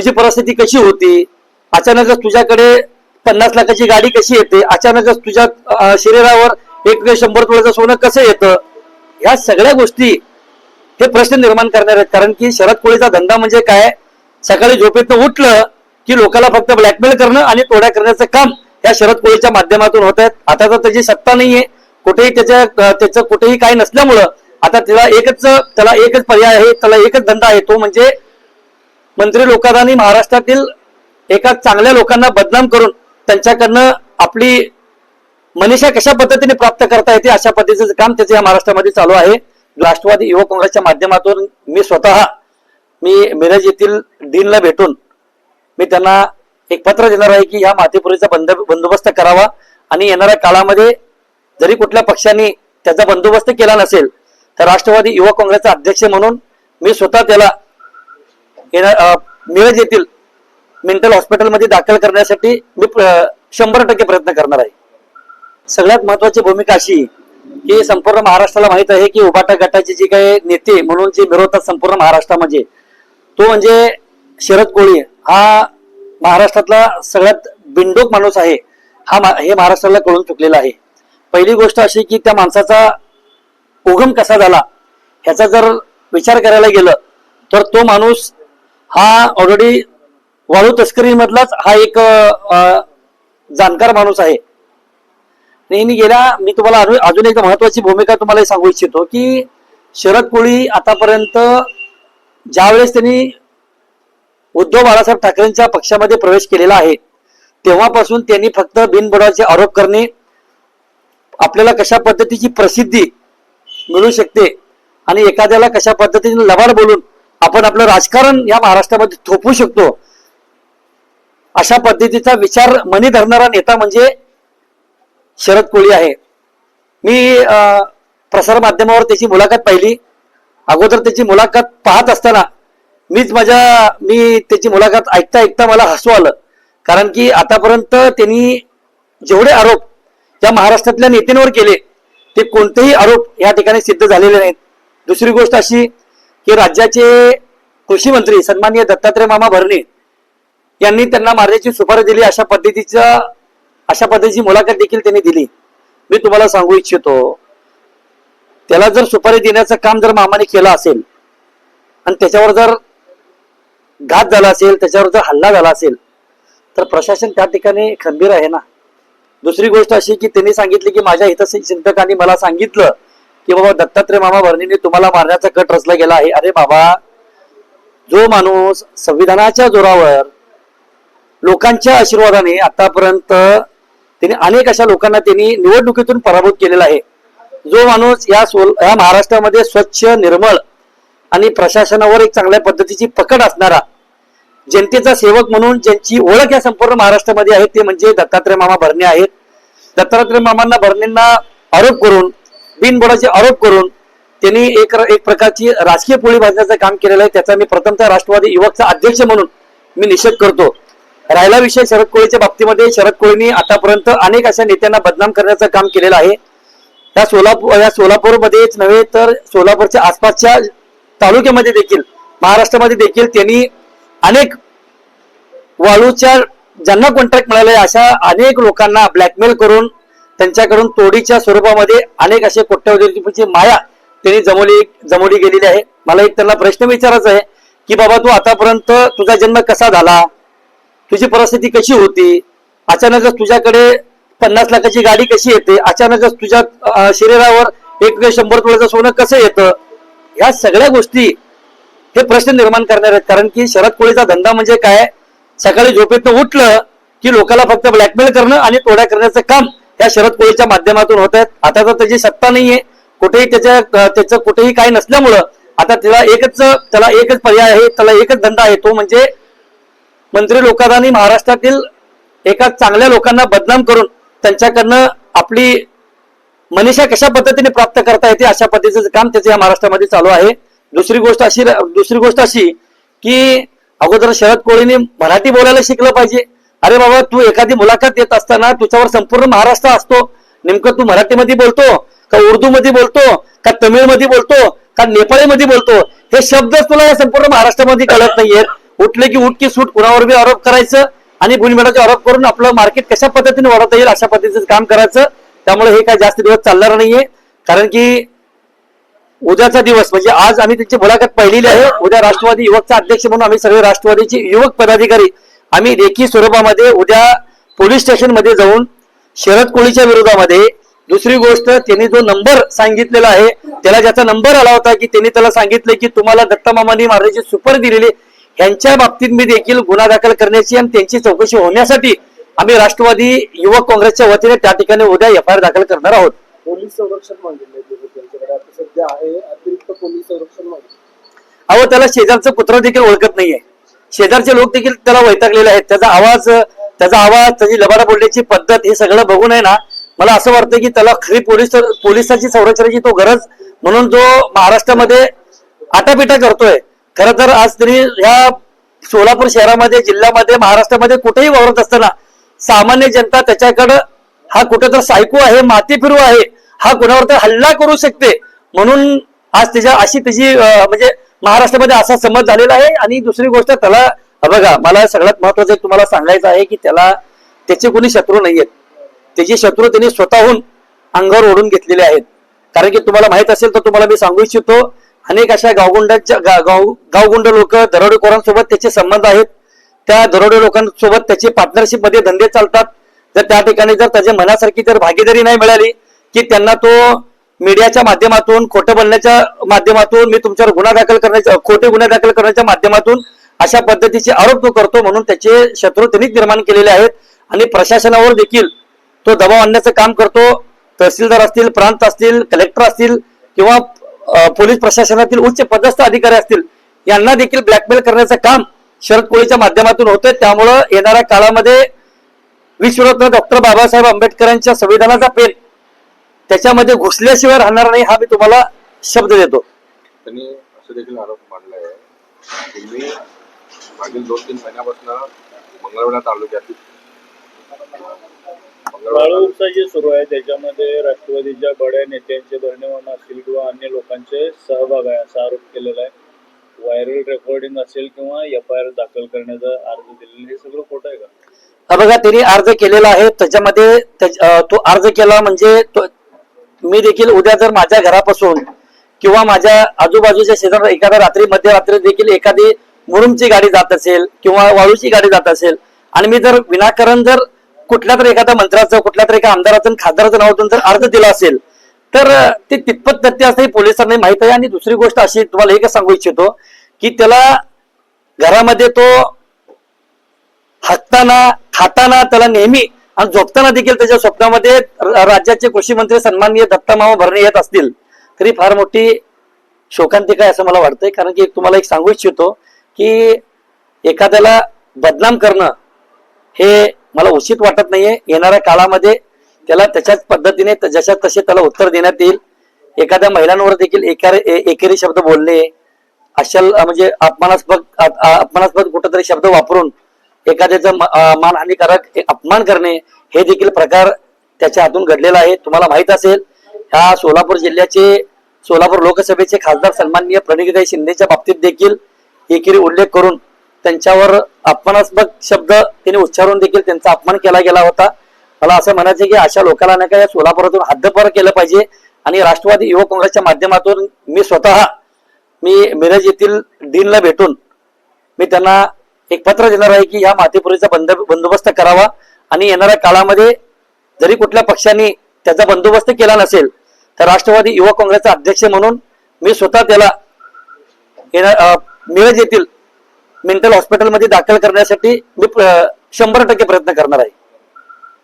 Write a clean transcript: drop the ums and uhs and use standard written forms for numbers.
तुझी परिस्थिती कशी होती, अचानकच तुझ्याकडे 50 लाखाची गाडी कशी येते, अचानकच तुझ्या शरीरावर 100 तोळ्याचं सोनं कसं येतं, ह्या सगळ्या गोष्टी हे प्रश्न निर्माण करणार आहेत. कारण की शरद कोळीचा धंदा म्हणजे काय, सकाळी झोपेतनं उठलं की लोकांना फक्त ब्लॅकमेल करणं आणि तोड्या करण्याचं काम या शरद कोळीच्या माध्यमातून होत आहेत. आता तर त्याची सत्ता नाहीये, कुठेही त्याचं कुठेही काही नसल्यामुळं आता त्याला एकच पर्याय आहे, त्याला एकच धंदा आहे, तो म्हणजे मंत्री लोकांना आणि महाराष्ट्रातील एका चांगल्या लोकांना बदनाम करून त्यांच्याकडनं आपली मनीषा कशा पद्धतीने प्राप्त करता येते अशा पद्धतीचं काम त्याचं या महाराष्ट्रामध्ये चालू आहे. राष्ट्रवादी युवक काँग्रेसच्या माध्यमातून मी मिरज येथील डीनला भेटून मी त्यांना एक पत्र देणार आहे की ह्या मातेपुरीचा बंदोबस्त करावा आणि येणाऱ्या काळामध्ये जरी कुठल्या पक्षाने त्याचा बंदोबस्त केला नसेल तर राष्ट्रवादी युवक काँग्रेसचा अध्यक्ष म्हणून मी स्वतः त्याला मिरज येथील मेंटल हॉस्पिटलमध्ये दाखल करण्यासाठी मी 100% प्रयत्न करणार आहे. सगळ्यात महत्वाची भूमिका अशी की संपूर्ण महाराष्ट्राला माहित आहे की उभाटा गटाचे जे काही नेते म्हणून जे मिरवतात संपूर्ण महाराष्ट्रामध्ये, तो म्हणजे शरद कोळी हा महाराष्ट्रातला सगळ्यात बिनडोक माणूस आहे. हे महाराष्ट्राला कळून चुकलेला आहे. पहिली गोष्ट अशी की त्या माणसाचा उगम कसा झाला ह्याचा जर विचार करायला गेलं तर तो माणूस हा ऑलरेडी वाळू तस्करी मधलाच हा एक जाणकार माणूस आहे. मी तुम्हाला अजून एक महत्वाची भूमिका तुम्हाला सांगू इच्छितो की शरद कोळी आतापर्यंत ज्यावेळेस त्यांनी उद्धव बाळासाहेब ठाकरेंच्या पक्षामध्ये प्रवेश केलेला आहे तेव्हापासून त्यांनी फक्त बिनबुडाचे आरोप करणे, आपल्याला कशा पद्धतीची प्रसिद्धी मिळू शकते आणि एखाद्याला कशा पद्धतीने लबाड बोलून आपण आपलं राजकारण या महाराष्ट्रामध्ये थोपवू शकतो अशा पद्धतीचा विचार मनी धरणारा नेता म्हणजे शरद कोळी आहे. मी प्रसार माध्यमावर त्याची मुलाखत पाहिली. अगोदर त्याची मुलाखत पाहत असताना मी त्याची मुलाखत ऐकता मला हसू आलं. कारण की आतापर्यंत त्यांनी जेवढे आरोप या महाराष्ट्रातल्या नेत्यांवर केले ते कोणतेही आरोप या ठिकाणी सिद्ध झालेले नाहीत. दुसरी गोष्ट अशी की राज्याचे कृषी मंत्री सन्माननीय दत्तात्रय मामा भरणे यांनी त्यांना मारण्याची सुपारी दिली अशा पद्धतीची मुलाखत देखील त्यांनी दिली. मी तुम्हाला सांगू इच्छितो त्याला जर सुपारी देण्याचं काम जर मामाने केलं असेल आणि त्याच्यावर जर घात झाला असेल, त्याच्यावर जर हल्ला झाला असेल तर प्रशासन त्या ठिकाणी खंबीर आहे ना. दुसरी गोष्ट अशी की त्यांनी सांगितली की माझ्या हितचिंतकांनी मला सांगितलं की बाबा दत्तात्रय मामा भरणीने तुम्हाला मारण्याचा कट रचला गेला आहे. अरे बाबा, जो माणूस संविधानाच्या जोरावर लोकांच्या आशीर्वादाने आतापर्यंत त्यांनी अनेक अशा लोकांना त्यांनी निवडणुकीतून पराभूत केलेला आहे, जो माणूस या महाराष्ट्रामध्ये स्वच्छ निर्मळ आणि प्रशासनावर एक चांगल्या पद्धतीची पकड असणारा जनतेचा सेवक म्हणून ज्यांची ओळख या संपूर्ण महाराष्ट्रामध्ये आहे ते म्हणजे दत्तात्रय मामा भरणे आहेत. दत्तात्रय मामांना भरणेंना आरोप करून बिनबुडाचे आरोप करून त्यांनी एक प्रकारची राजकीय पोळी भाजण्याचं काम केलेलं आहे. त्याचा मी प्रथमतः राष्ट्रवादी युवकचा अध्यक्ष म्हणून मी निषेध करतो. राहिला विषय शरद कोळीच्या बाबतीमध्ये, शरद कोळींनी आतापर्यंत अनेक अशा नेत्यांना बदनाम करण्याचं काम केलेलं आहे. या सोलापूरमध्येच नव्हे तर सोलापूरच्या आसपासच्या तालुक्यामध्ये देखील, महाराष्ट्रामध्ये देखील त्यांनी अनेक वाळूच्या ज्यांना कॉन्ट्रॅक्ट मिळाले अशा अनेक लोकांना ब्लॅकमेल करून त्यांच्याकडून तोडीच्या स्वरूपामध्ये अनेक असे कोट्यवधीची माया त्यांनी जमवली गेलेली आहे. मला एक त्यांना प्रश्न विचारायचा आहे की बाबा, तू आतापर्यंत तुझा जन्म कसा झाला, तुझी परिस्थिती कशी होती, अचानकच तुझ्याकडे 50 लाखाची गाडी कशी येते, अचानकच तुझ्या शरीरावर 100 तोळ्याचं सोनं कसं येतं, ह्या सगळ्या गोष्टी हे प्रश्न निर्माण करणार आहेत. कारण की शरद कोळीचा धंदा म्हणजे काय, सकाळी झोपेतनं उठलं की लोकांना फक्त ब्लॅकमेल करणं आणि तोड्या करण्याचं काम या शरद कोळीच्या माध्यमातून होत आहेत. आता तर त्याची सत्ता नाहीये, कुठेही त्याचं कुठेही काही नसल्यामुळं आता त्याला एकच पर्याय आहे, त्याला एकच धंदा आहे, तो म्हणजे मंत्री लोकांना आणि महाराष्ट्रातील एका चांगल्या लोकांना बदनाम करून त्यांच्याकडनं आपली मनीषा कशा पद्धतीने प्राप्त करता येते अशा पद्धतीचं काम त्याचं या महाराष्ट्रामध्ये चालू आहे. दुसरी गोष्ट अशी की अगोदर शरद कोळीने मराठी बोलायला शिकलं पाहिजे. अरे बाबा, तू एखादी मुलाखत देत असताना तुझ्यावर संपूर्ण महाराष्ट्र असतो, नेमकं तू मराठीमध्ये बोलतो का उर्दू मध्ये बोलतो का तमिळ मध्ये बोलतो का नेपाळी मध्ये बोलतो, हे शब्द तुला या संपूर्ण महाराष्ट्रामध्ये कळत नाहीयेत. उठले की उठ की सूट कुणावर बी आरोप करायचं आणि गुन्हेगाराचे आरोप करून आपलं मार्केट कशा पद्धतीने वाढवता येईल अशा पद्धतीचं काम करायचं. त्यामुळे हे काय जास्त दिवस चालणार नाहीये, कारण की उद्याचा दिवस म्हणजे आज आम्ही त्यांची मुलाखत पाहिलेली आहे. उद्या राष्ट्रवादी युवकचा अध्यक्ष म्हणून आम्ही सगळे राष्ट्रवादीचे युवक पदाधिकारी आम्ही लेखी स्वरूपामध्ये उद्या पोलीस स्टेशन मध्ये जाऊन शरद कोळीच्या विरोधामध्ये, दुसरी गोष्ट त्यांनी जो नंबर सांगितलेला आहे त्याला ज्याचा नंबर आला होता की त्यांनी त्याला सांगितलं की तुम्हाला दत्ता मामांनी मारण्याची सुपर दिलेली, यांच्या बाबतीत मी देखील गुन्हा दाखल करण्याची आणि त्यांची चौकशी होण्यासाठी आम्ही राष्ट्रवादी युवक काँग्रेसच्या वतीने त्या ठिकाणी उद्या FIR दाखल करणार आहोत. पोलीस संरक्षण मागितले त्यांच्याकडे आता सध्या आहे, अतिरिक्त पोलीस संरक्षण मागितले. अहो त्याला शेजारचं कुत्र देखील ओळखत नाहीये, शेजारचे लोक देखील त्याला वैतागलेले आहेत. त्याचा आवाज त्याची लबाडा बोलण्याची पद्धत हे सगळं बघून आहे ना, मला असं वाटतं की त्याला खरी पोलिसाची संरक्षणाची तो गरज म्हणून जो महाराष्ट्रामध्ये आटापिटा करतोय. खरं तर आज तरी ह्या सोलापूर शहरामध्ये, जिल्ह्यामध्ये, महाराष्ट्रामध्ये कुठेही वावरत असताना सामान्य जनता त्याच्याकडं हा कुठं तर सायको आहे, माती फिरू आहे, हा कुणावर तर हल्ला करू शकते म्हणून आज त्याची म्हणजे महाराष्ट्रामध्ये असा समज झालेला आहे. आणि दुसरी गोष्ट त्याला बघा, मला सगळ्यात महत्वाचं तुम्हाला सांगायचं आहे की त्याचे कोणी शत्रू नाहीयेत. त्याची शत्रू त्यांनी स्वतःहून अंगावर ओढून घेतलेले आहेत. कारण की तुम्हाला माहित असेल तर तुम्हाला मी सांगू इच्छितो, अनेक अशा गावगुंड लोक, दरोडेखोरांसोबत त्याचे संबंध आहेत. त्या दरोडे लोकांसोबत त्याची पार्टनरशिप मध्ये धंदे चालतात. जर त्या ठिकाणी जर त्याच्या मनासारखी जर भागीदारी नाही मिळाली की त्यांना तो मीडियाच्या माध्यमातून, खोटं बोलण्याच्या माध्यमातून, मी तुमच्यावर खोटे गुन्हे दाखल करण्याच्या माध्यमातून अशा पद्धतीचे आरोप तो करतो. म्हणून त्याचे शत्रू त्यांनीच निर्माण केलेले आहेत आणि प्रशासनावर देखील तो दबाव आणण्याचं काम करतो. तहसीलदार असतील, प्रांत असतील, कलेक्टर असतील किंवा पोलीस प्रशासनातील उच्च पदस्थ अधिकारी असतील, यांना देखील ब्लॅकमेल करण्याचं काम शरद कोळीच्या माध्यमातून होतं. त्यामुळं येणाऱ्या काळामध्ये विश्वरत्न डॉक्टर बाबासाहेब आंबेडकरांच्या संविधानाचा पेन त्याच्यामध्ये घुसल्याशिवाय राहणार नाही, हा मी तुम्हाला शब्द देतो. त्यांनी असं देखील आरोप मांडला आहे, तुम्ही मागील 2-3 महिन्यापासून मंगळवेढा तालुक्यातील वाळू उपसा जे सुरू आहे त्याच्यामध्ये राष्ट्रवादीच्या बड्या नेत्यांचे भरणेमामा असतील किंवा अन्य लोकांचे सहभाग आहे असा आरोप केलेला आहे. व्हायरल रेकॉर्डिंग असेल किंवा FIR दाखल करण्याचा अर्ज दिलेला, हे सगळं खोटं आहे का? बघा, त्यांनी अर्ज केलेला आहे. त्याच्यामध्ये तो अर्ज केला म्हणजे मी देखील उद्या जर माझ्या घरापासून किंवा माझ्या आजूबाजूच्या शेजारी एखाद्या मध्यरात्री देखील एखादी मुरुमची गाडी जात असेल किंवा वाळूची गाडी जात असेल आणि मी जर विनाकारण जर कुठल्या तरी एखाद्या मंत्र्याचं, कुठल्या तरी एका आमदाराचं, खासदाराचं नावातून जर अर्ज दिला असेल तर ते तितपत तथ्य असं पोलिसांना माहित आहे. आणि दुसरी गोष्ट अशी तुम्हाला एकच सांगू इच्छितो की त्याला घरामध्ये तो हसताना, खाताना, त्याला नेहमी आणि झोपताना देखील त्याच्या स्वप्नामध्ये राज्याचे कृषी मंत्री सन्माननीय दत्ता मामा भरणे येत असतील तरी फार मोठी शोकांतिका आहे असं मला वाटतंय. कारण की तुम्हाला एक सांगू इच्छितो की एखाद्याला बदनाम करणं हे मला उचित वाटत नाहीये. येणाऱ्या काळामध्ये त्याला त्याच्याच पद्धतीने जशा तसे त्याला उत्तर देण्यात येईल. एखाद्या महिलांवर देखील एकेरी शब्द बोलणे, अशल म्हणजे अपमानास्पद कुठेतरी शब्द वापरून एखाद्याचं मानहानिकारक अपमान करणे, हे देखील प्रकार त्याच्या हातून घडलेला आहे. तुम्हाला माहित असेल ह्या सोलापूर लोकसभेचे खासदार सन्माननीय प्रणितीताई शिंदेच्या बाबतीत देखील एकेरी उल्लेख करून त्यांच्यावर अपमानास्पद शब्द त्यांनी उच्चारून देखील त्यांचा अपमान केला गेला होता. मला असं म्हणायचं की अशा लोकांना नाही का या सोलापुरातून हद्दपार केलं पाहिजे. आणि राष्ट्रवादी युवक काँग्रेसच्या माध्यमातून मी मिरज येथील डीनला भेटून मी त्यांना एक पत्र देणार आहे की ह्या मातेपुरीचा बंदोबस्त करावा. आणि येणाऱ्या काळामध्ये जरी कुठल्या पक्षाने त्याचा बंदोबस्त केला नसेल तर राष्ट्रवादी युवक काँग्रेसचा अध्यक्ष म्हणून मी स्वतः त्याला मिरज येथील मेंटल हॉस्पिटलमध्ये दाखल करण्यासाठी मी 100% प्रयत्न करणार आहे.